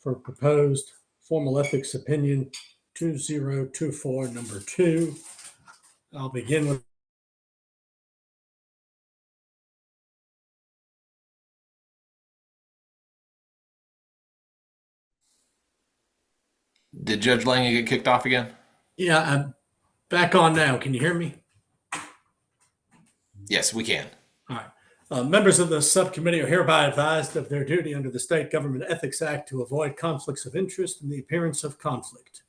for proposed formal ethics opinion 2024, number 2. I'll begin with Did Judge Lange get kicked off again? Yeah, I'm back on now. Can you hear me? Yes, we can. All right. Members of the subcommittee are hereby advised of their duty under the State Government Ethics Act to avoid conflicts of interest and the appearance of conflict,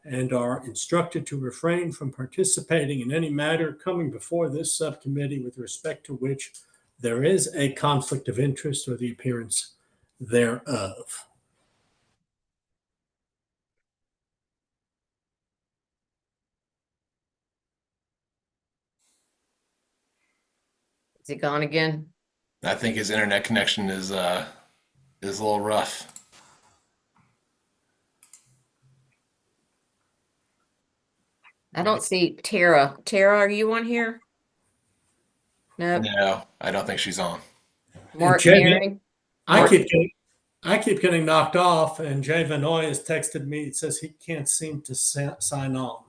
and are instructed to refrain from participating in any matter coming before this subcommittee with respect to which there is a conflict of interest or the appearance thereof. Is he gone again? I think his internet connection is a little rough. I don't see Tara. Tara, are you on here? No. No, I don't think she's on. Mark Jay, Herring. I keep getting knocked off, and Jay Vanoy has texted me. It says he can't seem to sign on.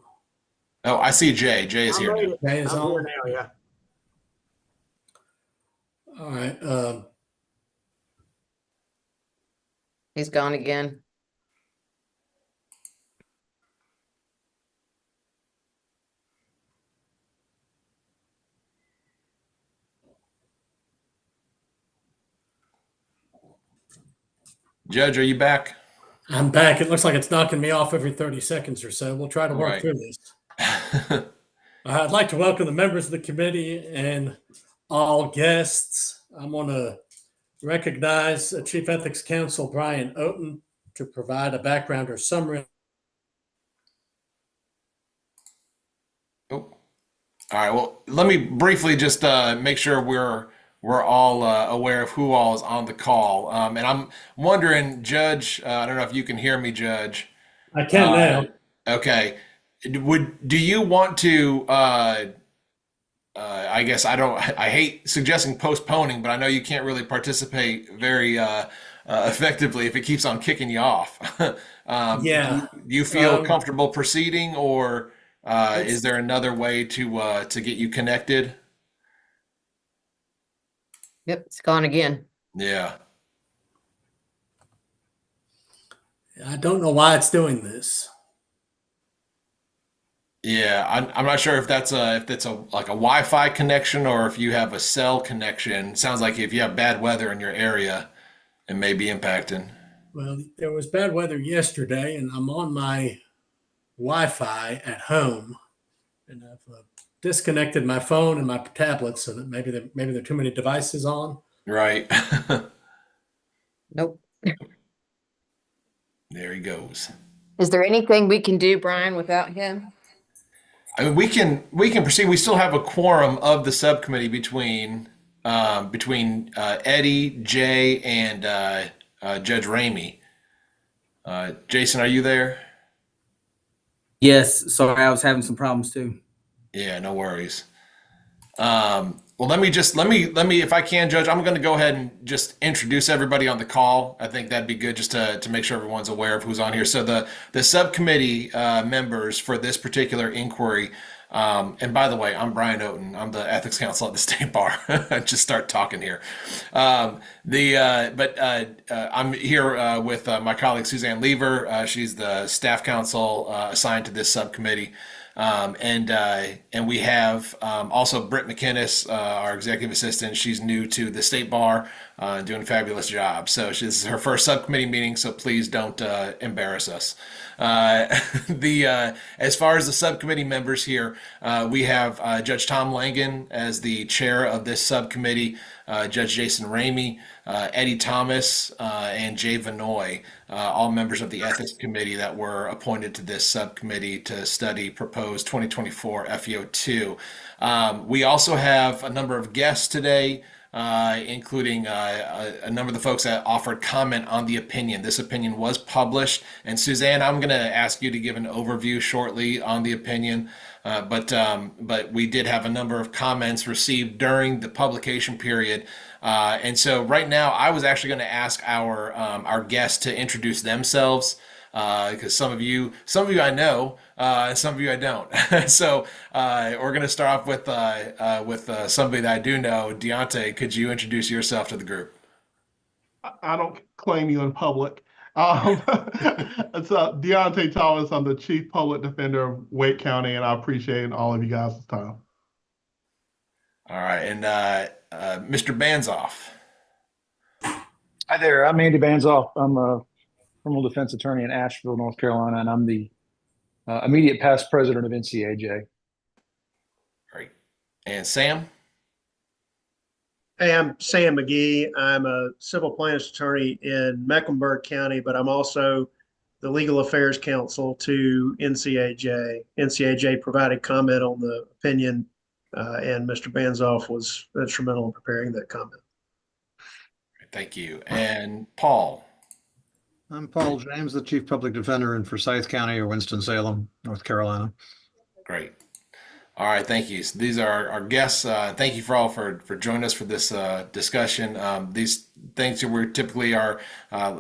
Oh, I see Jay. Jay is here now. Jay is I'm on. here now, yeah. All right. He's gone again. Judge, are you back? I'm back. It looks like it's knocking me off every 30 seconds or so. We'll try to work Right. through this. I'd like to welcome the members of the committee and all guests. I'm going to recognize Chief Ethics Counsel Brian Oaten to provide a background or summary. Oh, all right. Well, let me briefly just make sure we're all aware of who all is on the call. And I'm wondering, Judge, I don't know if you can hear me, Judge. I can now. Okay. Do you want to? I guess I hate suggesting postponing, but I know you can't really participate very effectively if it keeps on kicking you off. Yeah. Do you feel comfortable proceeding, or is there another way to get you connected? Yep, it's gone again. Yeah. I don't know why it's doing this. Yeah, I'm not sure if that's like a Wi-Fi connection or if you have a cell connection. Sounds like if you have bad weather in your area, it may be impacting. Well, there was bad weather yesterday, and I'm on my Wi-Fi at home, and I've disconnected my phone and my tablet so that maybe there are too many devices on. Right. Nope. There he goes. Is there anything we can do, Brian, without him? I mean, we can proceed. We still have a quorum of the subcommittee between Eddie, Jay, and Judge Ramey. Jason, are you there? Yes, sorry, I was having some problems too. Yeah, no worries. Well, let me, if I can, Judge, I'm going to go ahead and just introduce everybody on the call. I think that'd be good just to make sure everyone's aware of who's on here. So the subcommittee members for this particular inquiry, and by the way, I'm Brian Oaten. I'm the ethics counsel at the State Bar. I just start talking here. I'm here with my colleague Suzanne Lever. She's the staff counsel assigned to this subcommittee. And we have also Britt McInnes, our executive assistant. She's new to the State Bar, doing a fabulous job. So this is her first subcommittee meeting, so please don't embarrass us. As far as the subcommittee members here, we have Judge Tom Langen as the chair of this subcommittee, Judge Jason Ramey, Eddie Thomas, and Jay Vanoy, all members of the ethics committee that were appointed to this subcommittee to study proposed 2024 FEO2. We also have a number of guests today. including a number of the folks that offered comment on the opinion. This opinion was published, and Suzanne, I'm going to ask you to give an overview shortly on the opinion. But we did have a number of comments received during the publication period, and so right now I was actually going to ask our guests to introduce themselves, because some of you I know, and some of you I don't. So we're going to start off with somebody that I do know. Deontay, could you introduce yourself to the group? I don't claim you in public. So Deontay Thomas, I'm the Chief Public Defender of Wake County, and I appreciate all of you guys' time. All right, and Mr. Banzoff. Hi there, I'm Andy Banzoff. I'm a criminal defense attorney in Asheville, North Carolina, and I'm the immediate past president of NCAJ. Great. And Sam? Hey, I'm Sam McGee. I'm a civil plaintiffs attorney in Mecklenburg County, but I'm also the legal affairs counsel to NCAJ. NCAJ provided comment on the opinion, and Mr. Banzoff was instrumental in preparing that comment. Thank you. And Paul? I'm Paul James, the Chief Public Defender in Forsyth County or Winston-Salem, North Carolina. Great. All right, thank you. So these are our guests. Thank you for joining us for this discussion. These things that we typically are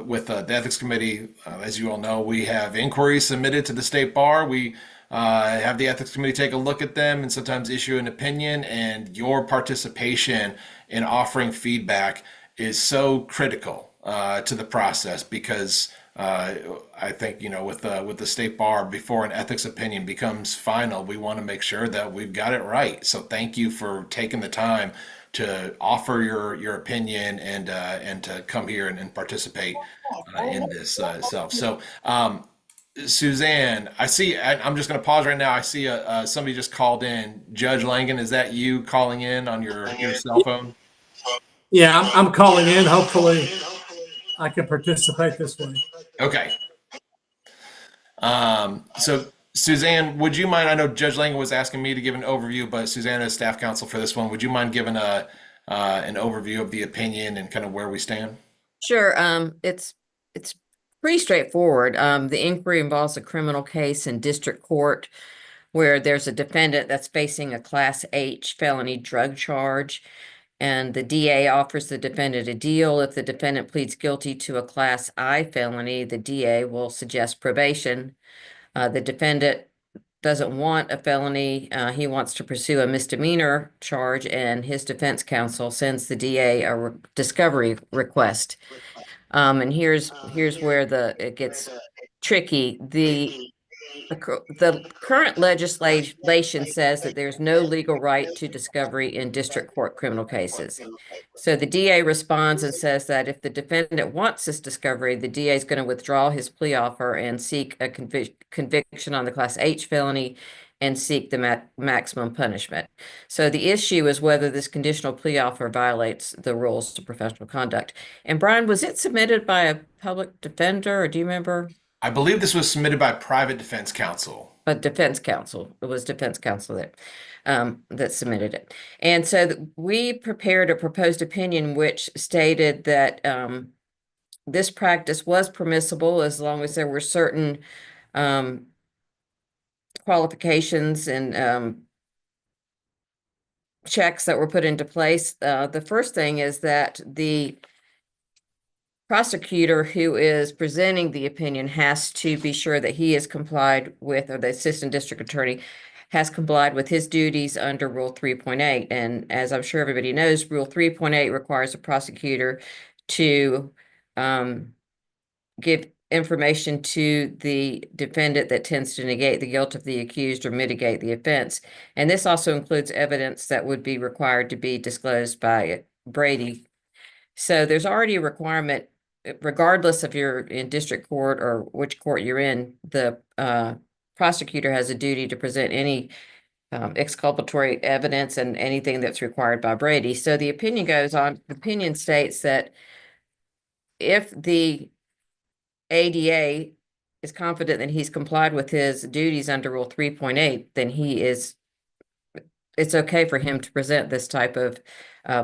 with the Ethics Committee. As you all know, we have inquiries submitted to the State Bar. We have the Ethics Committee take a look at them and sometimes issue an opinion. And your participation in offering feedback is so critical to the process, because I think, with the State Bar, before an ethics opinion becomes final, we want to make sure that we've got it right. So thank you for taking the time to offer your opinion and to come here and participate in this itself. So Suzanne, I'm just going to pause right now. I see somebody just called in. Judge Langan, is that you calling in on your cell phone? Yeah, I'm calling in. Hopefully I can participate this way. Okay. So Suzanne, would you mind? I know Judge Langan was asking me to give an overview, but Suzanne is staff counsel for this one. Would you mind giving an overview of the opinion and kind of where we stand? Sure. It's pretty straightforward. The inquiry involves a criminal case in district court where there's a defendant that's facing a Class H felony drug charge, and the DA offers the defendant a deal. If the defendant pleads guilty to a Class I felony, the DA will suggest probation. The defendant doesn't want a felony. He wants to pursue a misdemeanor charge, and his defense counsel sends the DA a discovery request. And here's where it gets tricky. The current legislation says that there's no legal right to discovery in district court criminal cases. So the DA responds and says that if the defendant wants this discovery, the DA is going to withdraw his plea offer and seek a conviction on the Class H felony and seek the maximum punishment. So the issue is whether this conditional plea offer violates the rules of professional conduct. And Brian, was it submitted by a public defender, or do you remember? I believe this was submitted by private defense counsel. But defense counsel. It was defense counsel that submitted it. And so we prepared a proposed opinion which stated that this practice was permissible as long as there were certain qualifications and checks that were put into place. The first thing is that the prosecutor who is presenting the opinion has to be sure that he is complied with, or the assistant district attorney has complied with his duties under Rule 3.8. And as I'm sure everybody knows, Rule 3.8 requires a prosecutor to give information to the defendant that tends to negate the guilt of the accused or mitigate the offense. And this also includes evidence that would be required to be disclosed by Brady. So there's already a requirement, regardless if you're in district court or which court you're in, the prosecutor has a duty to present any exculpatory evidence and anything that's required by Brady. So the opinion goes on, the opinion states that if the ADA is confident that he's complied with his duties under Rule 3.8, then he is it's okay for him to present this type of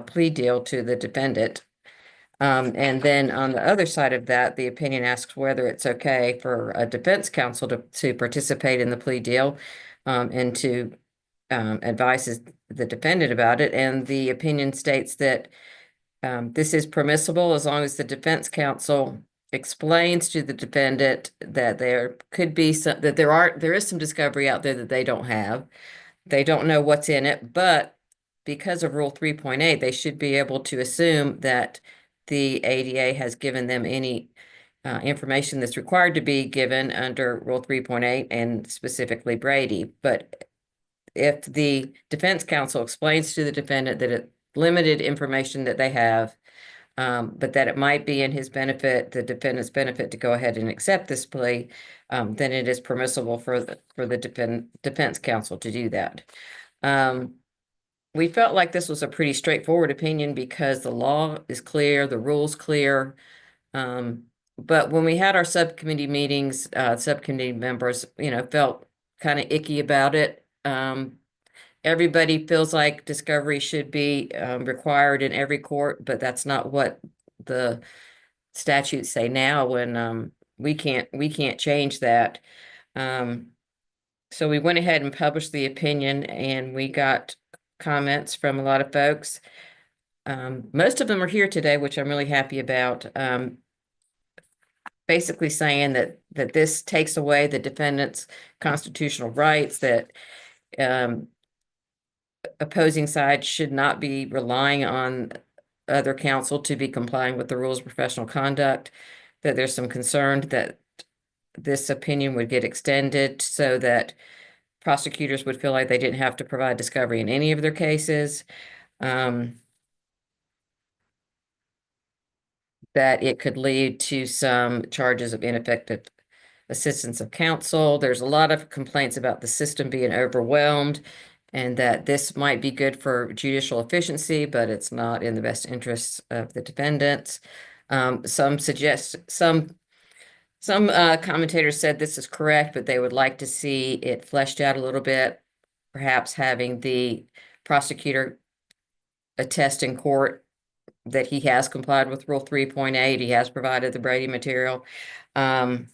plea deal to the defendant. And then on the other side of that, the opinion asks whether it's okay for a defense counsel to participate in the plea deal and to advise the defendant about it. And the opinion states that this is permissible as long as the defense counsel explains to the defendant that there could be some, that there is some discovery out there that they don't have. They don't know what's in it, but because of Rule 3.8, they should be able to assume that the ADA has given them any information that's required to be given under Rule 3.8 and specifically Brady. But if the defense counsel explains to the defendant that it limited information that they have, but that it might be in his benefit, the defendant's benefit, to go ahead and accept this plea, then it is permissible for the defense counsel to do that. We felt like this was a pretty straightforward opinion because the law is clear, the rules clear. But when we had our subcommittee meetings, subcommittee members, felt kind of icky about it. Everybody feels like discovery should be required in every court, but that's not what the statutes say now. When we can't change that. So we went ahead and published the opinion, and we got comments from a lot of folks. Most of them are here today, which I'm really happy about. Basically saying that this takes away the defendant's constitutional rights, that opposing side should not be relying on other counsel to be complying with the rules of professional conduct, that there's some concern that this opinion would get extended so that prosecutors would feel like they didn't have to provide discovery in any of their cases. That it could lead to some charges of ineffective assistance of counsel. There's a lot of complaints about the system being overwhelmed, and that this might be good for judicial efficiency, but it's not in the best interests of the defendants. Some commentators said this is correct, but they would like to see it fleshed out a little bit, perhaps having the prosecutor attest in court that he has complied with Rule 3.8, he has provided the Brady material. And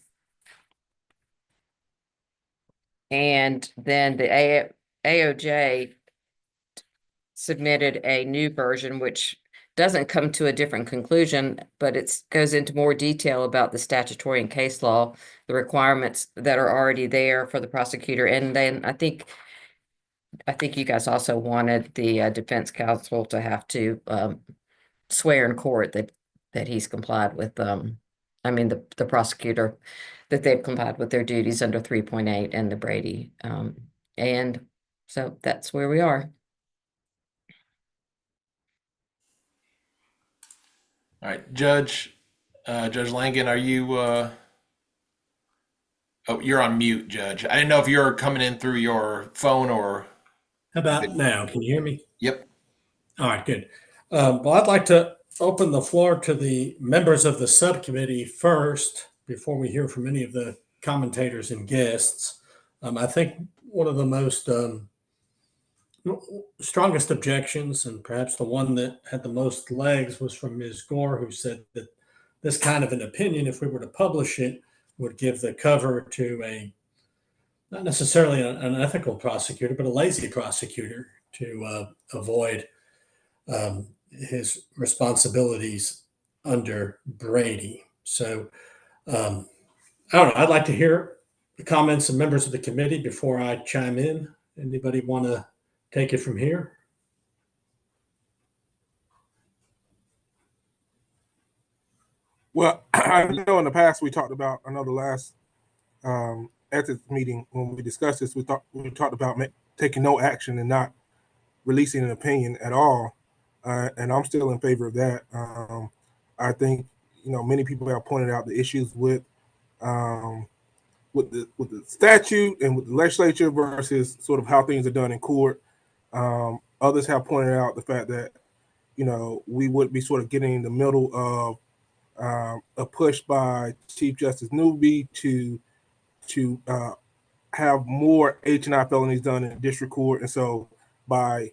then the AOJ submitted a new version, which doesn't come to a different conclusion, but it goes into more detail about the statutory and case law, the requirements that are already there for the prosecutor. And then I think you guys also wanted the defense counsel to have to swear in court that he's complied with, the prosecutor, that they've complied with their duties under 3.8 and the Brady. And so that's where we are. All right, Judge Langen, are you? Oh, you're on mute, Judge. I didn't know if you're coming in through your phone or. How about now? Can you hear me? Yep. All right, good. Well, I'd like to open the floor to the members of the subcommittee first before we hear from any of the commentators and guests. I think one of the most strongest objections, and perhaps the one that had the most legs, was from Ms. Gore, who said that this kind of an opinion, if we were to publish it, would give the cover to not necessarily an ethical prosecutor, but a lazy prosecutor to avoid his responsibilities under Brady. So I don't know. I'd like to hear the comments of members of the committee before I chime in. Anybody want to take it from here? Well, I know in the past we talked about, I know the last ethics meeting when we discussed this, we talked about taking no action and not releasing an opinion at all. And I'm still in favor of that. I think, many people have pointed out the issues with the statute and with the legislature versus sort of how things are done in court. Others have pointed out the fact that, we would be sort of getting in the middle of a push by Chief Justice Newby to have more H&I felonies done in district court. And so by,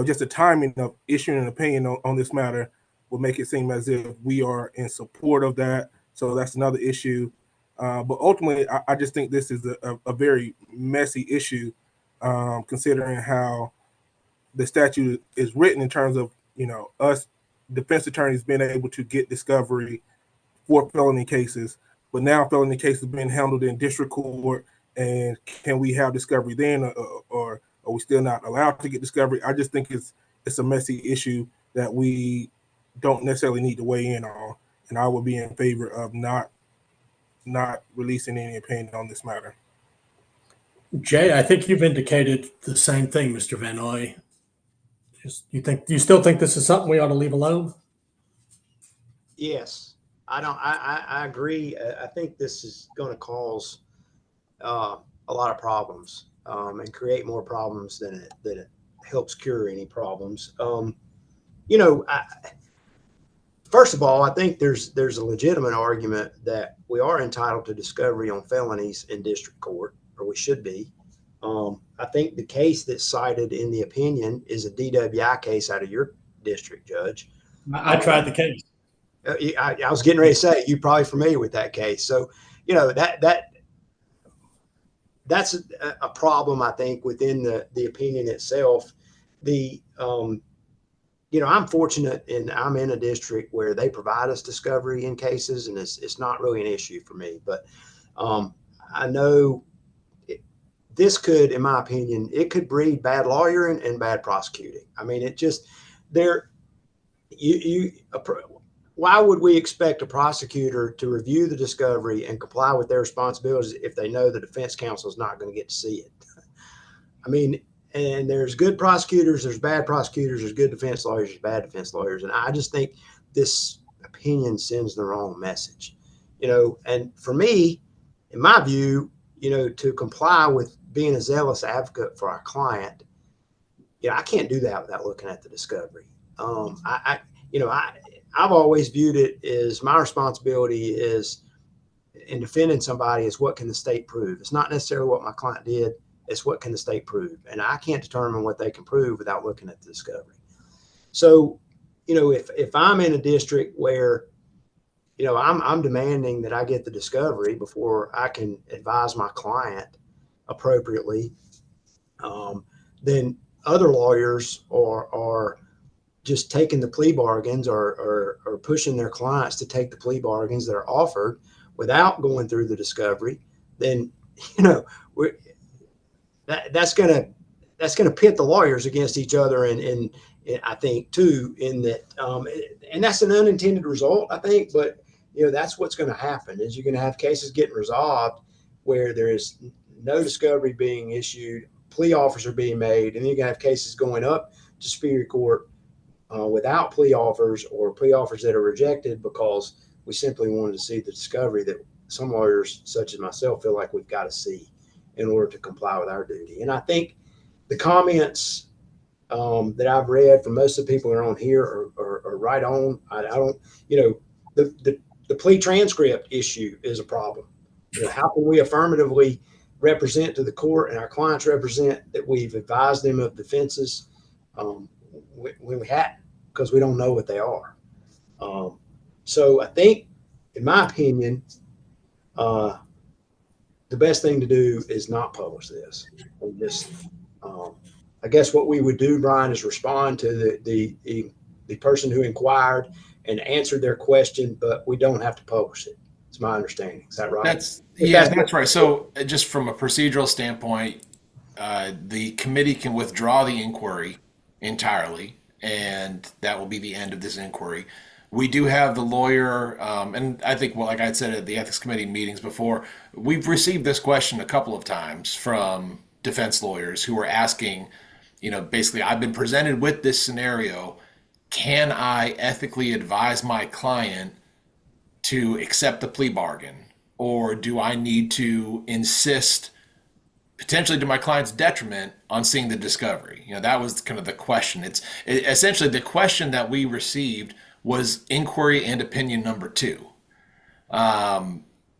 just the timing of issuing an opinion on this matter will make it seem as if we are in support of that. So that's another issue. But ultimately, I just think this is a very messy issue, considering how the statute is written in terms of, us defense attorneys being able to get discovery for felony cases, but now felony cases being handled in district court, and can we have discovery then, or are we still not allowed to get discovery? I just think it's a messy issue that we don't necessarily need to weigh in on, and I would be in favor of not releasing any opinion on this matter. Jay, I think you've indicated the same thing, Mr. Van Noy. You still think this is something we ought to leave alone? Yes, I agree. I think this is going to cause a lot of problems and create more problems than it helps cure any problems. First of all, I think there's a legitimate argument that we are entitled to discovery on felonies in district court, or we should be. I think the case that's cited in the opinion is a DWI case out of your district, Judge. I tried the case. I was getting ready to say you're probably familiar with that case. So, that's a problem, I think, within the opinion itself. I'm fortunate, and I'm in a district where they provide us discovery in cases, and it's not really an issue for me. But I know this could, in my opinion, it could breed bad lawyering and bad prosecuting. I mean, it just why would we expect a prosecutor to review the discovery and comply with their responsibilities if they know the defense counsel is not going to get to see it? I mean, and there's good prosecutors, there's bad prosecutors, there's good defense lawyers, there's bad defense lawyers. And I just think this opinion sends the wrong message, and for me, in my view, to comply with being a zealous advocate for our client, I can't do that without looking at the discovery. I've always viewed it as my responsibility is in defending somebody is what can the state prove? It's not necessarily what my client did. It's what can the state prove? And I can't determine what they can prove without looking at the discovery. So, if I'm in a district where, I'm demanding that I get the discovery before I can advise my client appropriately, then other lawyers are just taking the plea bargains or pushing their clients to take the plea bargains that are offered without going through the discovery, then that's going to pit the lawyers against each other, and I think too in that, and that's an unintended result, I think. But that's what's going to happen is you're going to have cases getting resolved where there is no discovery being issued, plea offers are being made, and then you're going to have cases going up to Superior Court without plea offers, or plea offers that are rejected because we simply wanted to see the discovery that some lawyers, such as myself, feel like we've got to see in order to comply with our duty. And I think the comments that I've read from most of the people that are on here are right on. I don't, the plea transcript issue is a problem. How can we affirmatively represent to the court and our clients represent that we've advised them of defenses when we hadn't, because we don't know what they are. So I think, in my opinion, the best thing to do is not publish this. And just, I guess what we would do, Brian, is respond to the person who inquired and answered their question, but we don't have to publish it. It's my understanding. Is that right? That's right. So just from a procedural standpoint, the committee can withdraw the inquiry entirely, and that will be the end of this inquiry. We do have the lawyer, and I think, like I said at the ethics committee meetings before, we've received this question a couple of times from defense lawyers who are asking, basically, I've been presented with this scenario. Can I ethically advise my client to accept the plea bargain, or do I need to insist, potentially to my client's detriment, on seeing the discovery? That was kind of the question. Essentially the question that we received was inquiry and opinion number 2.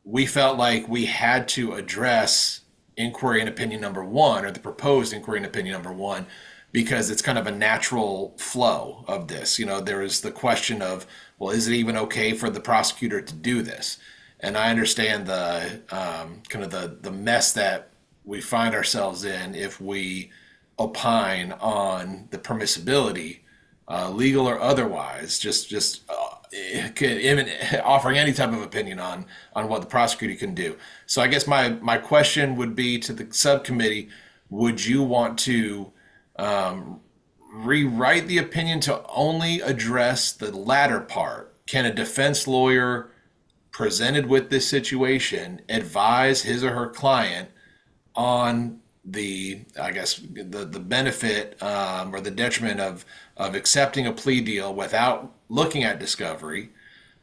We felt like we had to address inquiry and opinion number 1, or the proposed inquiry and opinion number 1, because it's kind of a natural flow of this. You know, there is the question of, well, is it even okay for the prosecutor to do this? And I understand the kind of the mess that we find ourselves in if we opine on the permissibility, legal or otherwise, just offering any type of opinion on what the prosecutor can do. So I guess my question would be to the subcommittee: would you want to rewrite the opinion to only address the latter part? Can a defense lawyer presented with this situation advise his or her client on the, I guess, the benefit or the detriment of accepting a plea deal without looking at discovery?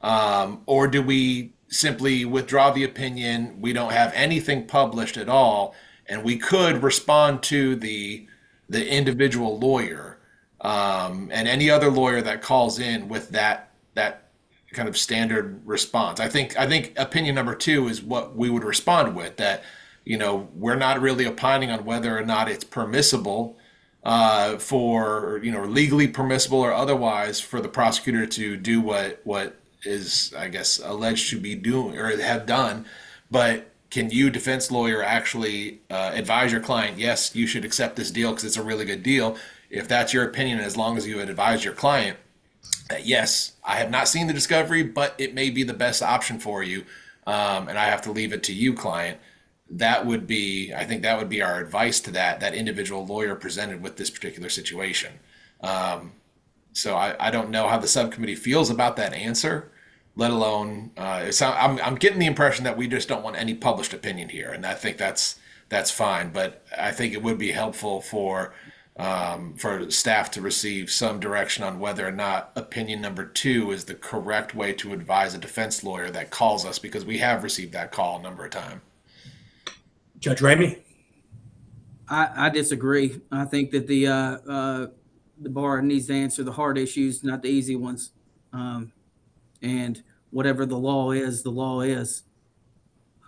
Or do we simply withdraw the opinion? We don't have anything published at all, and we could respond to the individual lawyer and any other lawyer that calls in with that kind of standard response. I think opinion number 2 is what we would respond with, that, you know, we're not really opining on whether or not it's permissible for, you know, legally permissible or otherwise for the prosecutor to do what is, I guess, alleged to be doing or have done. But can you, defense lawyer, actually advise your client, yes, you should accept this deal because it's a really good deal? If that's your opinion, as long as you advise your client that, yes, I have not seen the discovery, but it may be the best option for you, and I have to leave it to you, client. That would be, I think that would be our advice to that individual lawyer presented with this particular situation. So I don't know how the subcommittee feels about that answer, let alone, I'm getting the impression that we just don't want any published opinion here, and I think that's fine. But I think it would be helpful for staff to receive some direction on whether or not opinion number 2 is the correct way to advise a defense lawyer that calls us, because we have received that call a number of times. Judge Ramey? I disagree. I think that the bar needs to answer the hard issues, not the easy ones. And whatever the law is,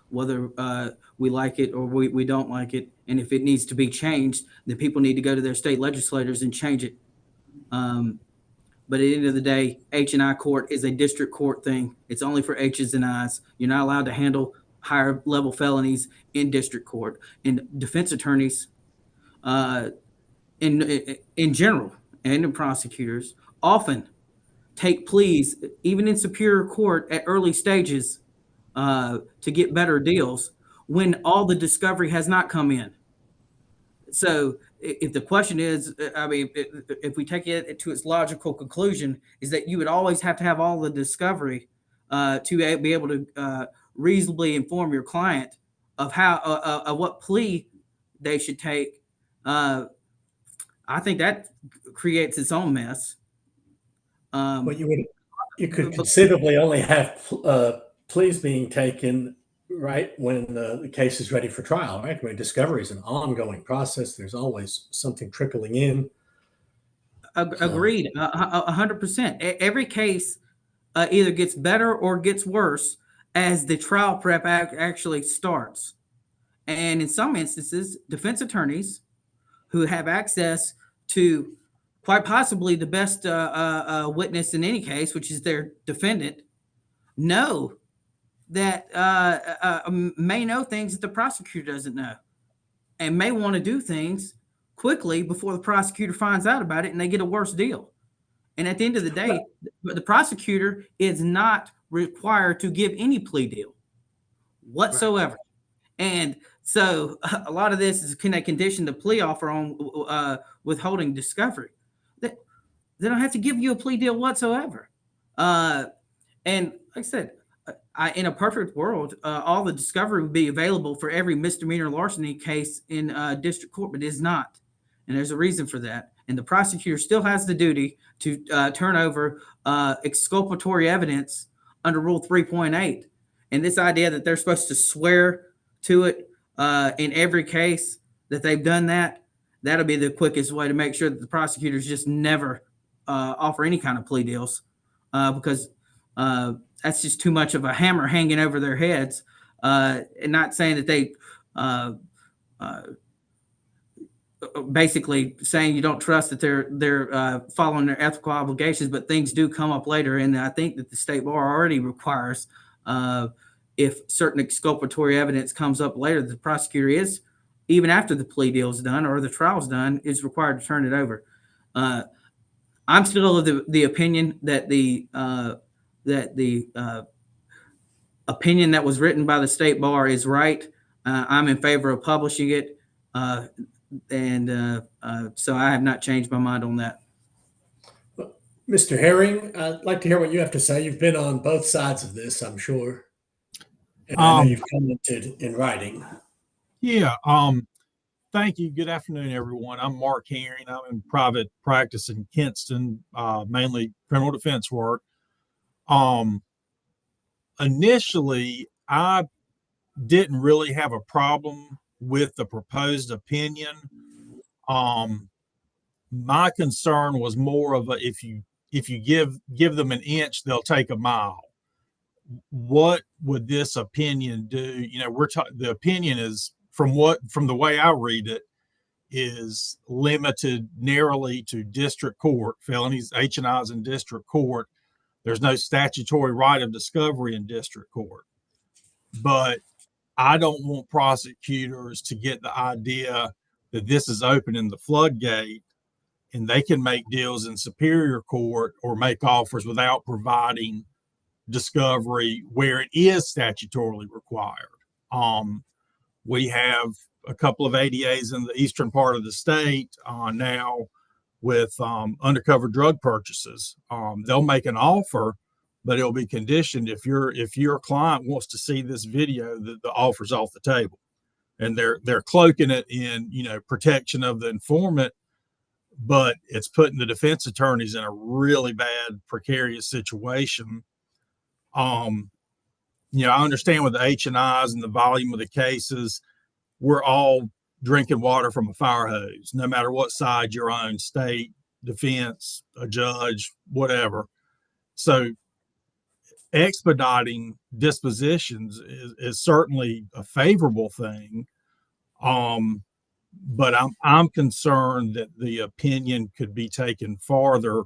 whether we like it or we don't like it. And if it needs to be changed, then people need to go to their state legislators and change it. But at the end of the day, H&I court is a district court thing. It's only for H's and I's. You're not allowed to handle higher level felonies in district court. And defense attorneys in general and in prosecutors often take pleas, even in superior court at early stages, to get better deals when all the discovery has not come in. So if the question is, I mean, if we take it to its logical conclusion, is that you would always have to have all the discovery to be able to reasonably inform your client of how of what plea they should take. I think that creates its own mess. But you could conceivably only have pleas being taken right when the case is ready for trial, right? I mean, discovery is an ongoing process. There's always something trickling in. Agreed, 100%. Every case either gets better or gets worse as the trial prep actually starts. And in some instances, defense attorneys who have access to quite possibly the best witness in any case, which is their defendant, know that may know things that the prosecutor doesn't know, and may want to do things quickly before the prosecutor finds out about it and they get a worse deal. And at the end of the day, the prosecutor is not required to give any plea deal whatsoever. Right. And so a lot of this is can they condition the plea offer on withholding discovery. They don't have to give you a plea deal whatsoever. And like I said, in a perfect world, all the discovery would be available for every misdemeanor larceny case in district court, but it is not. And there's a reason for that. And the prosecutor still has the duty to turn over exculpatory evidence under Rule 3.8. And this idea that they're supposed to swear to it in every case that they've done that'll be the quickest way to make sure that the prosecutors just never offer any kind of plea deals because that's just too much of a hammer hanging over their heads. And not saying that they basically saying you don't trust that they're following their ethical obligations, but things do come up later. And I think that the state bar already requires, if certain exculpatory evidence comes up later, the prosecutor is, even after the plea deal is done or the trial's done, is required to turn it over. I'm still of the opinion that the opinion that was written by the state bar is right. I'm in favor of publishing it. So I have not changed my mind on that. Mr. Herring, I'd like to hear what you have to say. You've been on both sides of this, I'm sure. And I know you've commented in writing. Yeah. Thank you. Good afternoon, everyone. I'm Mark Herring. I'm in private practice in Kinston, mainly criminal defense work. Initially, I didn't really have a problem with the proposed opinion. My concern was more of a, if you give them an inch, they'll take a mile. What would this opinion do? You know, the opinion is, from the way I read it, is limited narrowly to district court felonies, H&Is in district court. There's no statutory right of discovery in district court. But I don't want prosecutors to get the idea that this is opening the floodgate and they can make deals in superior court or make offers without providing discovery where it is statutorily required. We have a couple of ADAs in the eastern part of the state now with undercover drug purchases. They'll make an offer, but it'll be conditioned if your client wants to see this video, that the offer's off the table. And they're cloaking it in, protection of the informant, but it's putting the defense attorneys in a really bad, precarious situation. I understand with the H&Is and the volume of the cases, we're all drinking water from a fire hose, no matter what side you're on, state, defense, a judge, whatever. So expediting dispositions is certainly a favorable thing. But I'm concerned that the opinion could be taken farther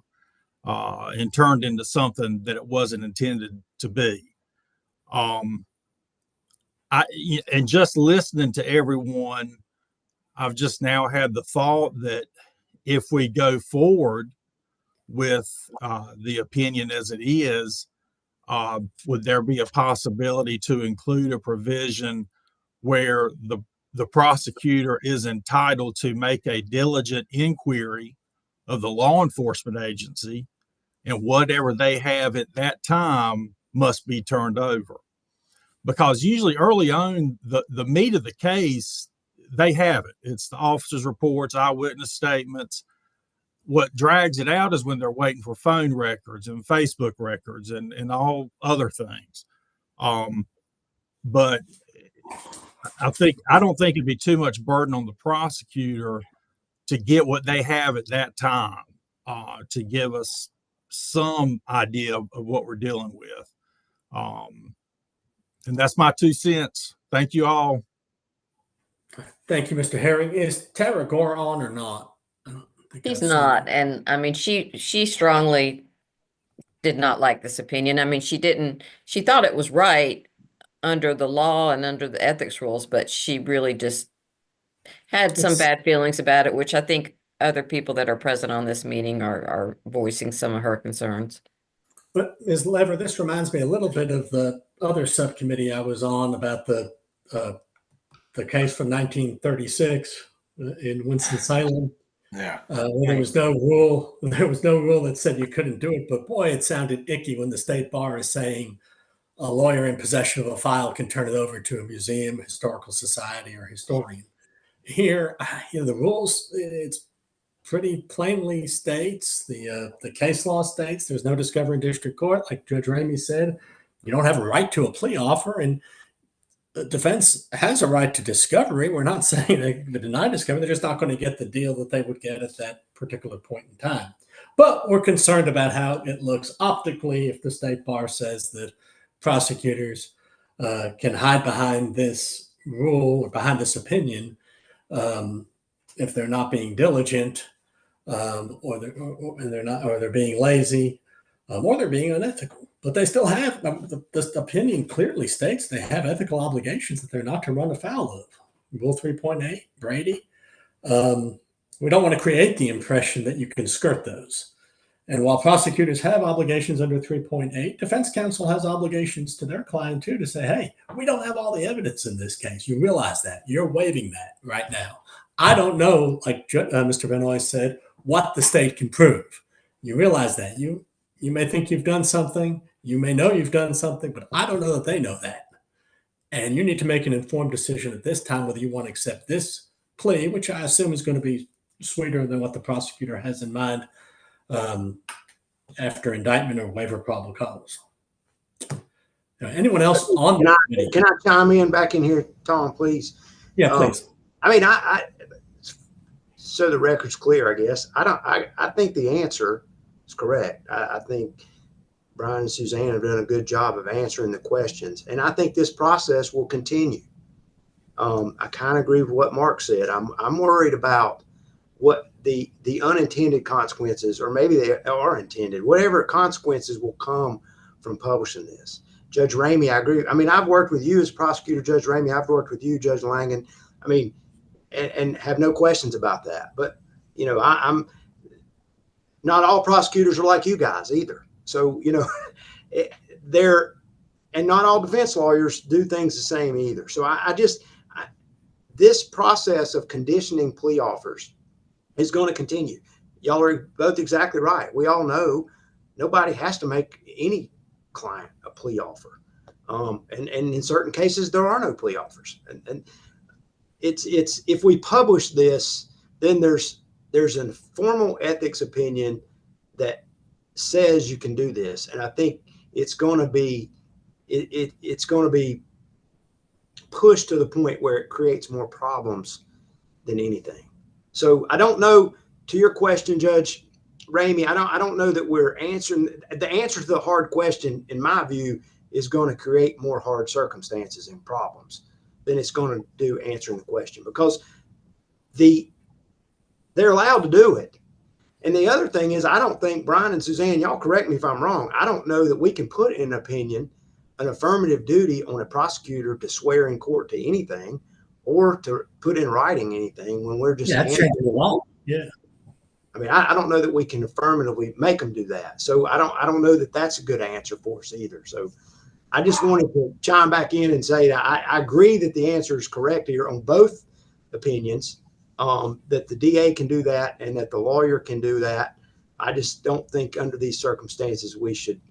and turned into something that it wasn't intended to be. And just listening to everyone, I've just now had the thought that if we go forward with the opinion as it is, would there be a possibility to include a provision where the prosecutor is entitled to make a diligent inquiry of the law enforcement agency, and whatever they have at that time must be turned over? Because usually early on, the meat of the case, they have it. It's the officer's reports, eyewitness statements. What drags it out is when they're waiting for phone records and Facebook records and all other things. But I don't think it'd be too much burden on the prosecutor to get what they have at that time, to give us some idea of what we're dealing with. And that's my 2 cents. Thank you all. Thank you, Mr. Herring. Is Tara Gore on or not? I don't think She's I've seen not. her. And I mean, she strongly did not like this opinion. I mean, she thought it was right under the law and under the ethics rules, but she really just had some bad feelings about it, which I think other people that are present on this meeting are voicing some of her concerns. But Ms. Lever, this reminds me a little bit of the other subcommittee I was on about the case from 1936 in Winston-Salem. Yeah. There was no rule that said you couldn't do it, but boy, it sounded icky when the state bar is saying a lawyer in possession of a file can turn it over to a museum, historical society, or historian. Here, the rules, it's pretty plainly states, the case law states there's no discovery in district court. Like Judge Ramey said, you don't have a right to a plea offer, and the defense has a right to discovery. We're not saying they deny discovery. They're just not going to get the deal that they would get at that particular point in time. But we're concerned about how it looks optically if the state bar says that prosecutors can hide behind this rule or behind this opinion if they're not being diligent, or they're being lazy, or they're being unethical. But they still have this opinion clearly states they have ethical obligations that they're not to run afoul of. Rule 3.8, Brady. We don't want to create the impression that you can skirt those. And while prosecutors have obligations under 3.8, defense counsel has obligations to their client too to say, hey, we don't have all the evidence in this case. You realize that. You're waiving that right now. I don't know, like Mr. Benoist said, what the state can prove. You realize that. You may think you've done something. You may know you've done something, but I don't know that they know that. And you need to make an informed decision at this time whether you want to accept this plea, which I assume is going to be sweeter than what the prosecutor has in mind after indictment or waiver of probable cause. Anyone else on the committee? Can I chime in back in here, Tom, please? Yeah, please. I mean, I so the record's clear, I guess. I think the answer is correct. I think Brian and Suzanne have done a good job of answering the questions, and I think this process will continue. I kind of agree with what Mark said. I'm worried about what the unintended consequences, or maybe they are intended, whatever consequences will come from publishing this. Judge Ramey, I agree. I mean, I've worked with you as prosecutor, Judge Ramey. I've worked with you, Judge Langan. I mean, and have no questions about that. But, you know, I'm not all prosecutors are like you guys either. So, you know, and not all defense lawyers do things the same either. So this process of conditioning plea offers is going to continue. Y'all are both exactly right. We all know nobody has to make any client a plea offer. And in certain cases, there are no plea offers. And it's if we publish this, then there's a formal ethics opinion that says you can do this. And I think it's going to be it's going to be pushed to the point where it creates more problems than anything. So I don't know, to your question, Judge Ramey, I don't know that we're answering the answer to the hard question. In my view, is going to create more hard circumstances and problems than it's going to do answering the question, because they're allowed to do it. And the other thing is, I don't think, Brian and Suzanne, y'all correct me if I'm wrong, I don't know that we can put in an opinion an affirmative duty on a prosecutor to swear in court to anything or to put in writing anything when we're just changing the law. Yeah. I mean, I don't know that we can affirmatively make them do that. So I don't know that that's a good answer for us either. So I just wanted to chime back in and say that I agree that the answer is correct here on both opinions, that the DA can do that and that the lawyer can do that. I just don't think under these circumstances we should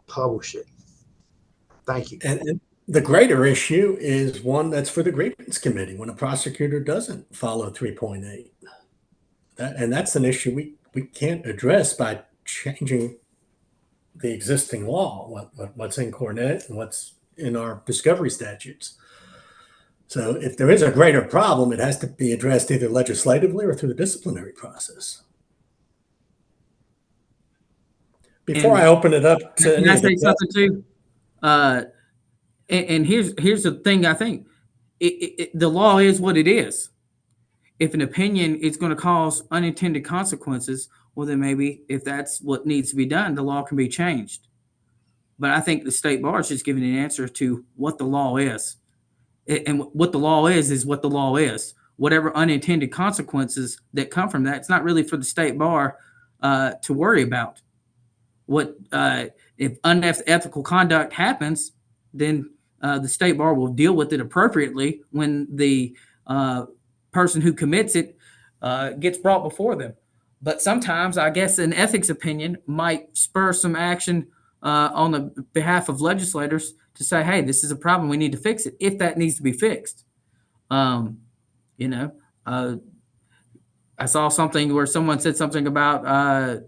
publish it. Thank you. And the greater issue is one that's for the grievance committee when a prosecutor doesn't follow 3.8. And that's an issue we can't address by changing the existing law, what's in Cornet and what's in our discovery statutes. So if there is a greater problem, it has to be addressed either legislatively or through the disciplinary process. Before I open it up to, can I say something too? And here's the thing. I think the law is what it is. If an opinion is going to cause unintended consequences, well, then maybe if that's what needs to be done, the law can be changed. But I think the state bar is just giving an answer to what the law is. And what the law is what the law is. Whatever unintended consequences that come from that, it's not really for the state bar to worry about. What if unethical conduct happens, then the state bar will deal with it appropriately when the person who commits it gets brought before them. But sometimes I guess an ethics opinion might spur some action on the behalf of legislators to say, hey, this is a problem, we need to fix it, if that needs to be fixed. I saw something where someone said something about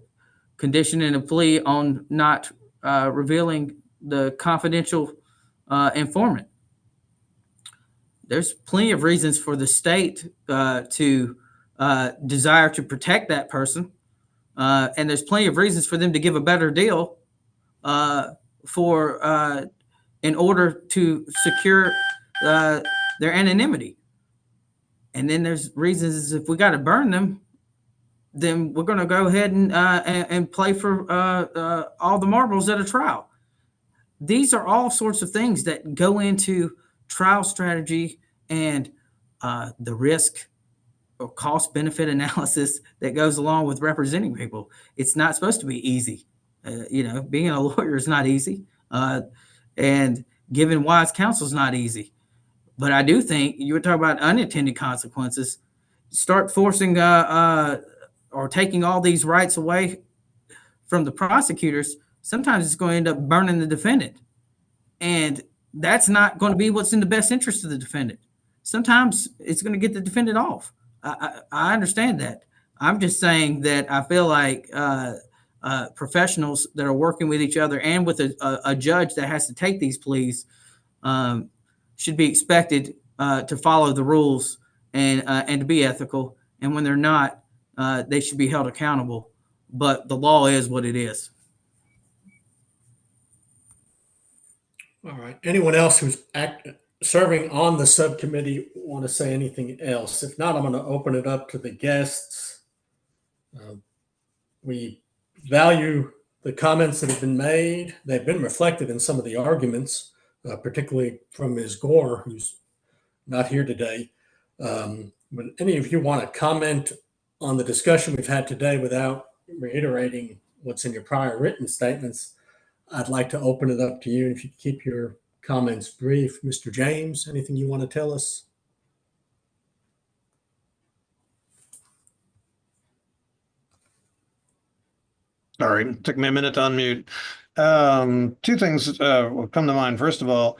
conditioning a plea on not revealing the confidential informant. There's plenty of reasons for the state to desire to protect that person. And there's plenty of reasons for them to give a better deal in order to secure their anonymity. And then there's reasons if we got to burn them, then we're going to go ahead and play for all the marbles at a trial. These are all sorts of things that go into trial strategy and the risk or cost benefit analysis that goes along with representing people. It's not supposed to be easy. Being a lawyer is not easy. And giving wise counsel is not easy. But I do think you were talking about unintended consequences. Start forcing or taking all these rights away from the prosecutors. Sometimes it's going to end up burning the defendant. And that's not going to be what's in the best interest of the defendant. Sometimes it's going to get the defendant off. I understand that. I'm just saying that I feel like professionals that are working with each other and with a judge that has to take these pleas should be expected to follow the rules and to be ethical. And when they're not, they should be held accountable. But the law is what it is. All right. Anyone else who's serving on the subcommittee want to say anything else? If not, I'm going to open it up to the guests. We value the comments that have been made. They've been reflected in some of the arguments, particularly from Ms. Gore, who's not here today. Would any of you want to comment on the discussion we've had today without reiterating what's in your prior written statements? I'd like to open it up to you. If you keep your comments brief. Mr. James, anything you want to tell us? Sorry, took me a minute to unmute. Two things will come to mind. First of all,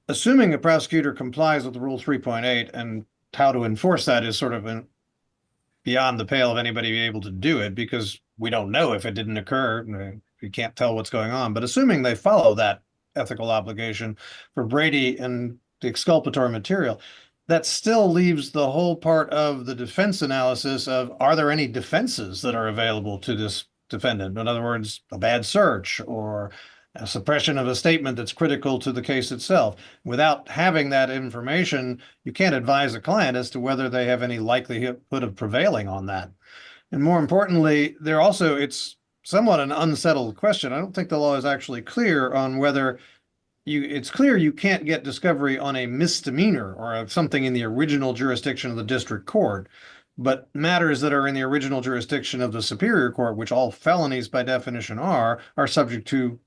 assuming a prosecutor complies with Rule 3.8 and how to enforce that is sort of beyond the pale of anybody being able to do it, because we don't know if it didn't occur. We can't tell what's going on. But assuming they follow that ethical obligation for Brady and the exculpatory material, that still leaves the whole part of the defense analysis of, are there any defenses that are available to this defendant? In other words, a bad search or a suppression of a statement that's critical to the case itself. Without having that information, you can't advise a client as to whether they have any likelihood of prevailing on that. And more importantly, it's somewhat an unsettled question. I don't think the law is actually clear on whether it's clear you can't get discovery on a misdemeanor or something in the original jurisdiction of the district court, but matters that are in the original jurisdiction of the superior court, which all felonies by definition are subject to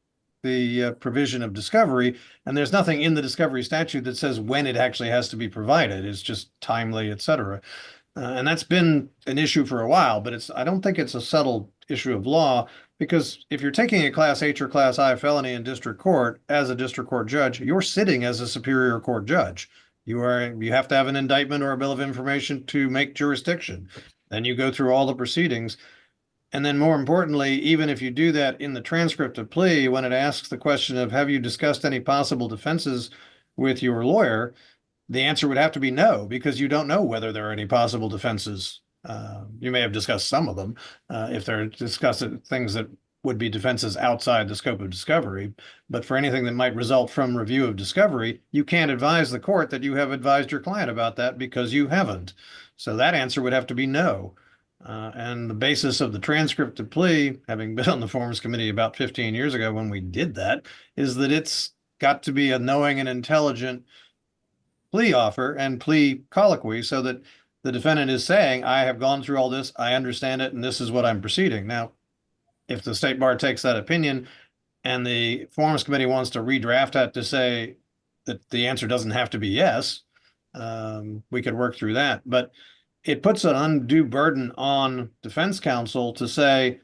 the provision of discovery. And there's nothing in the discovery statute that says when it actually has to be provided. It's just timely, et cetera. And that's been an issue for a while, but I don't think it's a settled issue of law, because if you're taking a Class H or Class I felony in district court as a district court judge, you're sitting as a superior court judge. You have to have an indictment or a bill of information to make jurisdiction. Then you go through all the proceedings. And then more importantly, even if you do that in the transcript of plea, when it asks the question of, have you discussed any possible defenses with your lawyer? The answer would have to be no, because you don't know whether there are any possible defenses. You may have discussed some of them if they're discussing things that would be defenses outside the scope of discovery. But for anything that might result from review of discovery, you can't advise the court that you have advised your client about that, because you haven't. So that answer would have to be no. And the basis of the transcript of plea, having been on the Forms Committee about 15 years ago when we did that, is that it's got to be a knowing and intelligent plea offer and plea colloquy, so that the defendant is saying, I have gone through all this, I understand it, and this is what I'm proceeding. Now, if the State Bar takes that opinion and the Forms Committee wants to redraft that to say that the answer doesn't have to be yes, we could work through that. But it puts an undue burden on defense counsel to say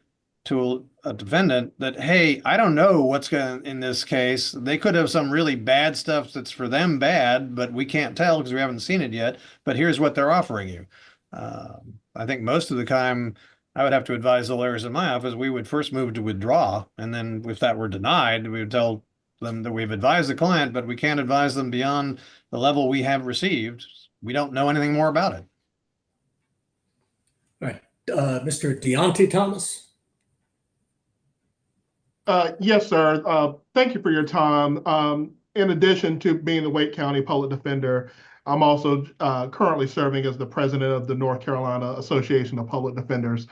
to a defendant that, hey, I don't know what's going in this case. They could have some really bad stuff that's for them bad, but we can't tell because we haven't seen it yet. But here's what they're offering you. I think most of the time I would have to advise the lawyers in my office, we would first move to withdraw. And then if that were denied, we would tell them that we've advised the client, but we can't advise them beyond the level we have received. We don't know anything more about it. All right. Mr. Deontay Thomas. Yes, sir. Thank you for your time. in addition to being the Wake County Public Defender, I'm also currently serving as the president of the North Carolina Association of Public Defenders.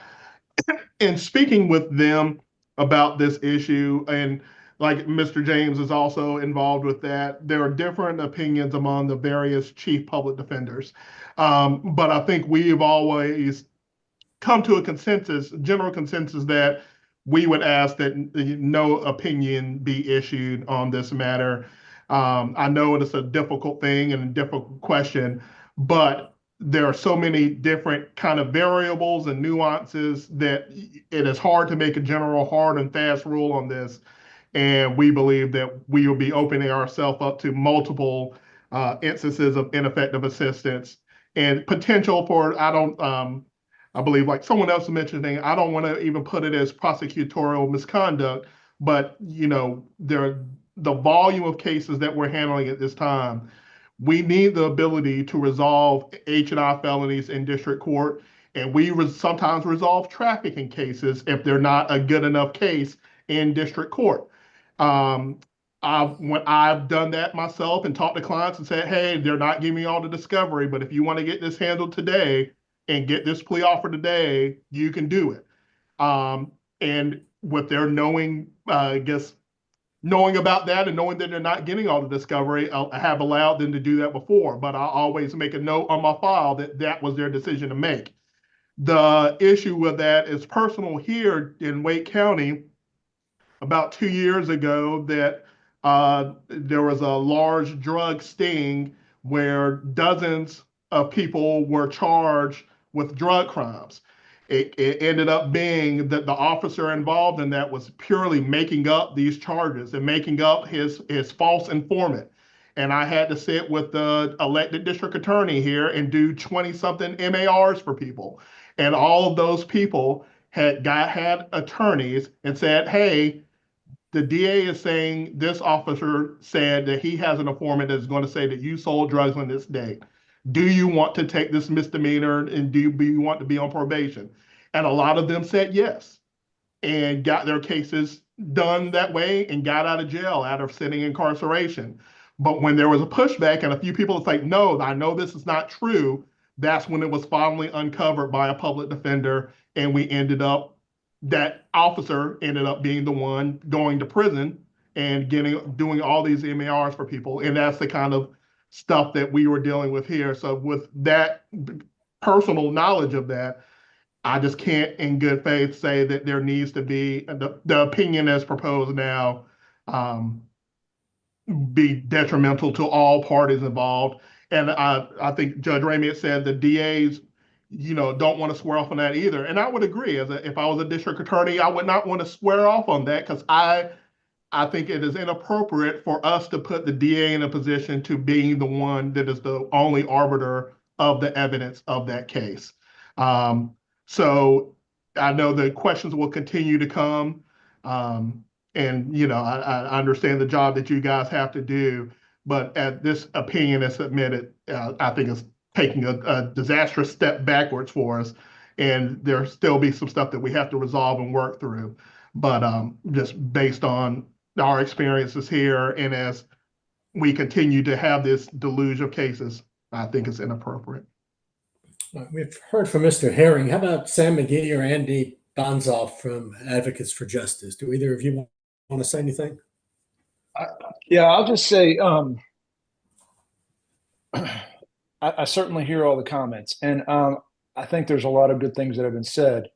And speaking with them about this issue, and like Mr. James is also involved with that, there are different opinions among the various chief public defenders. But I think we've always come to a consensus, general consensus, that we would ask that no opinion be issued on this matter. I know it is a difficult thing and a difficult question, but there are so many different kind of variables and nuances that it is hard to make a general hard and fast rule on this. And we believe that we will be opening ourselves up to multiple instances of ineffective assistance and potential for, I believe, like someone else mentioning, I don't want to even put it as prosecutorial misconduct, but the volume of cases that we're handling at this time, we need the ability to resolve H&I felonies in district court, and we sometimes resolve trafficking cases if they're not a good enough case in district court. When I've done that myself and talked to clients and said, hey, they're not giving me all the discovery, but if you want to get this handled today and get this plea offer today, you can do it. And with their knowing about that and knowing that they're not getting all the discovery, I have allowed them to do that before, but I always make a note on my file that that was their decision to make. The issue with that is personal here in Wake County. About 2 years ago, that there was a large drug sting where dozens of people were charged with drug crimes. It ended up being that the officer involved in that was purely making up these charges and making up his false informant. And I had to sit with the elected district attorney here and do 20-something MARs for people. And all of those people had attorneys and said, hey, the DA is saying this officer said that he has an informant that's going to say that you sold drugs on this date. Do you want to take this misdemeanor and do you want to be on probation? And a lot of them said yes and got their cases done that way and got out of jail, out of sitting incarceration. But when there was a pushback and a few people say, no, I know this is not true, that's when it was finally uncovered by a public defender. And that officer ended up being the one going to prison and doing all these MARs for people. And that's the kind of stuff that we were dealing with here. So with that personal knowledge of that, I just can't in good faith say that there needs to be the opinion as proposed now be detrimental to all parties involved. And I think Judge Ramey had said the DAs don't want to swear off on that either. And I would agree. If I was a district attorney, I would not want to swear off on that because I think it is inappropriate for us to put the DA in a position to being the one that is the only arbiter of the evidence of that case. So I know the questions will continue to come. And, I understand the job that you guys have to do, but at this opinion is submitted, I think it's taking a disastrous step backwards for us. And there'll still be some stuff that we have to resolve and work through. But just based on our experiences here and as we continue to have this deluge of cases, I think it's inappropriate. We've heard from Mr. Herring. How about Sam McGee or Andy Bonzoff from Advocates for Justice? Do either of you want to say anything? Yeah, I'll just say I certainly hear all the comments, and I think there's a lot of good things that have been said.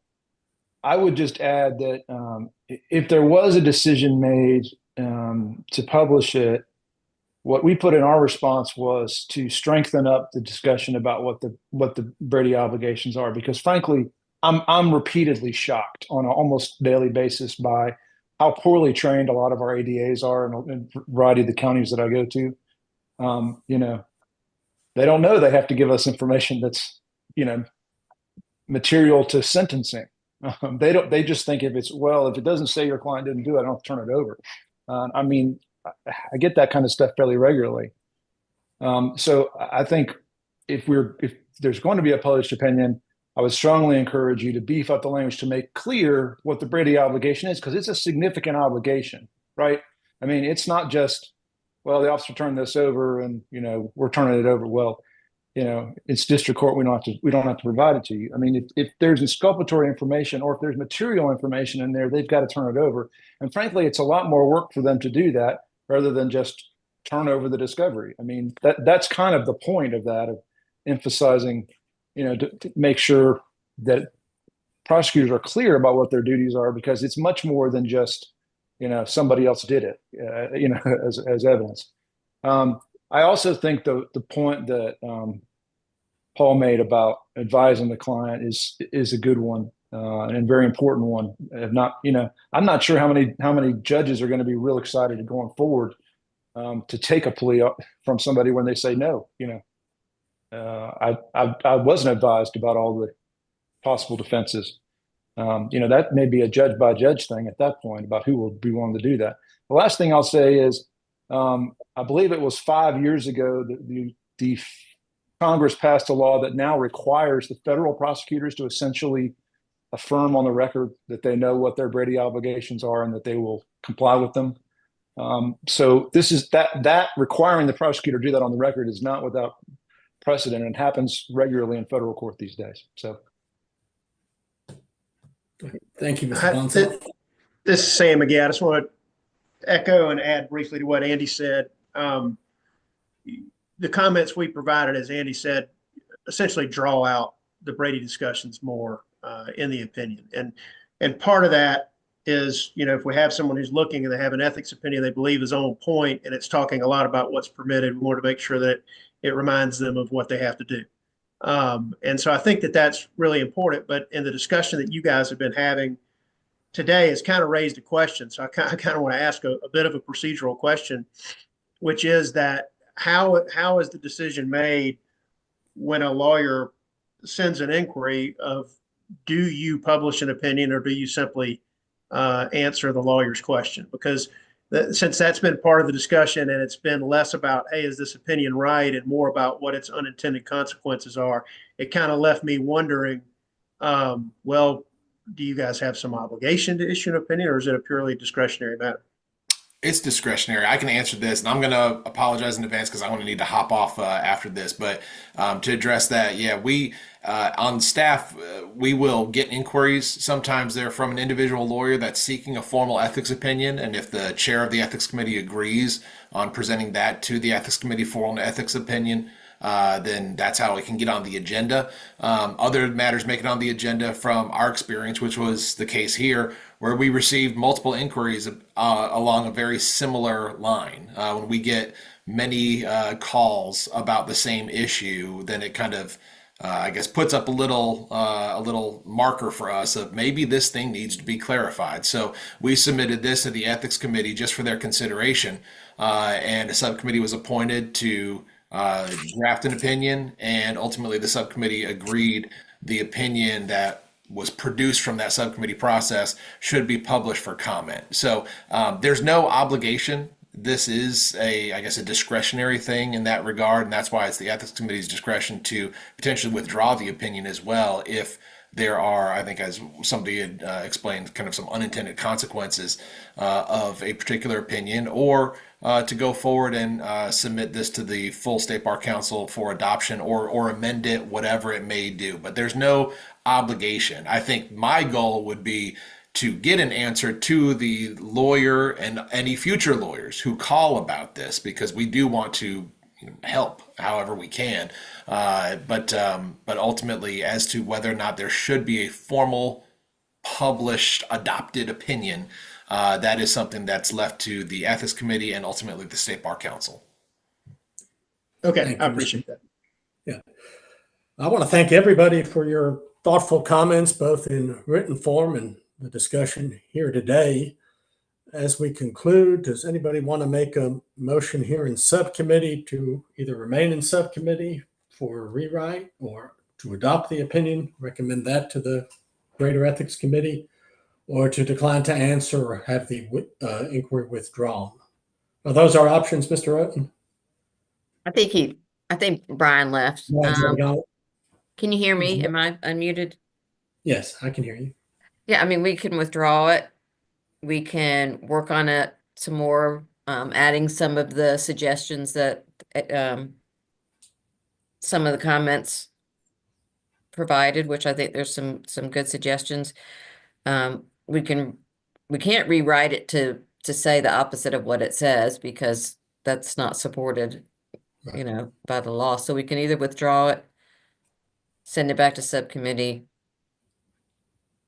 I would just add that if there was a decision made to publish it, what we put in our response was to strengthen up the discussion about what the Brady obligations are, because frankly, I'm repeatedly shocked on an almost daily basis by how poorly trained a lot of our ADAs are in a variety of the counties that I go to. They don't know they have to give us information that's material to sentencing. They just think if it doesn't say your client didn't do it, I don't turn it over. I get that kind of stuff fairly regularly. So I think if there's going to be a published opinion, I would strongly encourage you to beef up the language to make clear what the Brady obligation is, because it's a significant obligation, right? I mean, it's not just well, the officer turned this over and, we're turning it over. Well, it's district court. We don't have to provide it to you. I mean, if there's exculpatory information or if there's material information in there, they've got to turn it over. And frankly, it's a lot more work for them to do that rather than just turn over the discovery. I mean, that's kind of the point of that, of emphasizing, to make sure that prosecutors are clear about what their duties are, because it's much more than just, somebody else did it, as evidence. I also think the point that Paul made about advising the client is a good one, and a very important one. If not, I'm not sure how many judges are going to be real excited going forward to take a plea from somebody when they say no. I wasn't advised about all the possible defenses. That may be a judge by judge thing at that point about who will be willing to do that. The last thing I'll say is, I believe it was 5 years ago that the Congress passed a law that now requires the federal prosecutors to essentially affirm on the record that they know what their Brady obligations are and that they will comply with them. So this is that requiring the prosecutor to do that on the record is not without precedent, and happens regularly in federal court these days. So. Thank you, Mr. Bonson. This is Sam again. I just want to echo and add briefly to what Andy said. The comments we provided, as Andy said, essentially draw out the Brady discussions more in the opinion. And part of that is, if we have someone who's looking and they have an ethics opinion they believe is on point and it's talking a lot about what's permitted, we want to make sure that it reminds them of what they have to do. And so I think that that's really important. But in the discussion that you guys have been having today, has kind of raised a question. So I kind of want to ask a bit of a procedural question, which is that how is the decision made when a lawyer sends an inquiry of, do you publish an opinion or do you simply answer the lawyer's question? Because since that's been part of the discussion and it's been less about, hey, is this opinion right, and more about what its unintended consequences are, it kind of left me wondering, well, do you guys have some obligation to issue an opinion, or is it a purely discretionary matter? It's discretionary. I can answer this, and I'm going to apologize in advance because I'm going to need to hop off after this. But to address that, yeah, we on staff, we will get inquiries. Sometimes they're from an individual lawyer that's seeking a formal ethics opinion, and if the chair of the ethics committee agrees on presenting that to the ethics committee for an ethics opinion, then that's how it can get on the agenda. Other matters make it on the agenda from our experience, which was the case here, where we received multiple inquiries along a very similar line. When we get many calls about the same issue, then it kind of, I guess, puts up a little marker for us of maybe this thing needs to be clarified. So we submitted this to the ethics committee just for their consideration, and a subcommittee was appointed to draft an opinion, and ultimately the subcommittee agreed the opinion that was produced from that subcommittee process should be published for comment. So there's no obligation. This is I guess, a discretionary thing in that regard, and that's why it's the ethics committee's discretion to potentially withdraw the opinion as well if there are, I think, as somebody had explained, kind of some unintended consequences of a particular opinion, or to go forward and submit this to the full State Bar Council for adoption, or amend it, whatever it may do. But there's no obligation. I think my goal would be to get an answer to the lawyer and any future lawyers who call about this, because we do want to help however we can. But ultimately, as to whether or not there should be a formal, published, adopted opinion, that is something that's left to the ethics committee and ultimately the State Bar Council. Okay, I appreciate that. Yeah. I want to thank everybody for your thoughtful comments, both in written form and the discussion here today. As we conclude, does anybody want to make a motion here in subcommittee to either remain in subcommittee for a rewrite, or to adopt the opinion, recommend that to the Greater Ethics Committee, or to decline to answer or have the inquiry withdrawn? Are those our options, Mr. Otten? I think Brian left. Can you hear me? Am I unmuted? Yes, I can hear you. Yeah, I mean, we can withdraw it. We can work on it some more adding some of the suggestions that some of the comments provided, which I think there's some good suggestions. We can't rewrite it to say the opposite of what it says, because that's not supported, you know, by the law. So we can either withdraw it, send it back to subcommittee,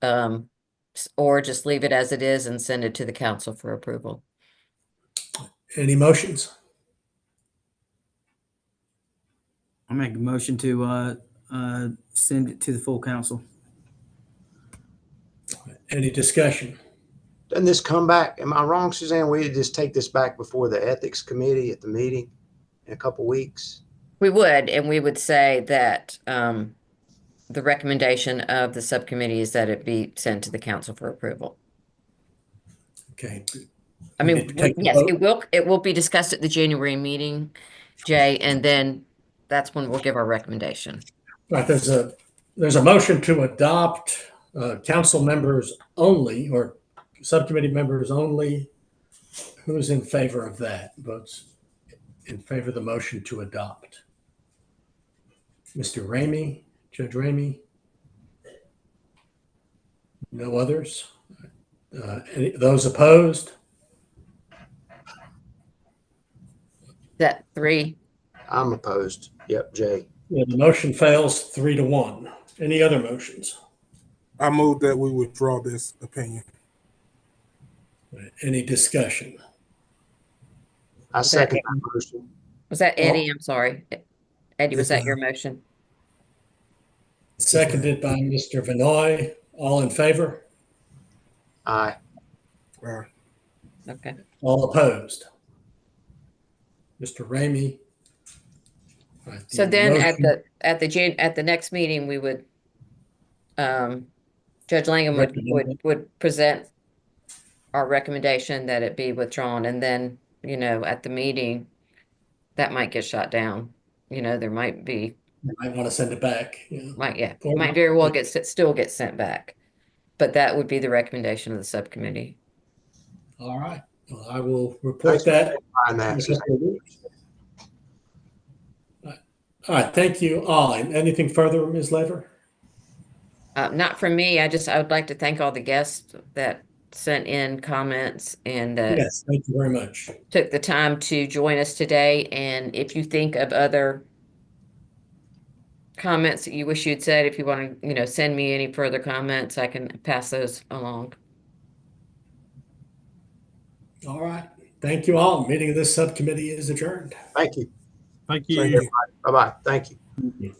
or just leave it as it is and send it to the council for approval. Any motions? I'll make a motion to send it to the full council. Any discussion? Doesn't this come back? Am I wrong, Suzanne? We just take this back before the ethics committee at the meeting in a couple weeks? We would, and we would say that the recommendation of the subcommittee is that it be sent to the council for approval. Okay. I We mean, need to take the yes, vote. it will be discussed at the January meeting, Jay, and then that's when we'll give our recommendation. Right, there's a motion to adopt council members only, or subcommittee members only. Who's in favor of that? Votes in favor of the motion to adopt. Mr. Ramey, Judge Ramey? No others? Those opposed? That 3. I'm opposed. Yep, Jay. Yeah, the motion fails 3-1. Any other motions? I move that we withdraw this opinion. Any discussion? I second that motion. Was that Eddie? I'm sorry. Eddie, was that your motion? Seconded by Mr. Vinoy. All in favor? Aye. Okay. All opposed? Mr. Ramey? Right, So then motion- at the next meeting, we would Judge Langham would present our recommendation that it be withdrawn, and then, you know, at the meeting that might get shot down. You know, there might be You might want to send it back. Yeah. might very well still get sent back. But that would be the recommendation of the subcommittee. All right. Well, I will report Thanks for that. clarifying that, in a Suzanne. couple of weeks. All right. Thank you all. Anything further, Ms. Lever? Not from me. I would like to thank all the guests that sent in comments and that Yes. Thank you very much. took the time to join us today. And if you think of other comments that you wish you'd said, if you want to, you know, send me any further comments, I can pass those along. All right. Thank you all. Meeting of this subcommittee is adjourned. Thank you. Thank you. Thank you. Bye-bye. Thank you. Thank you.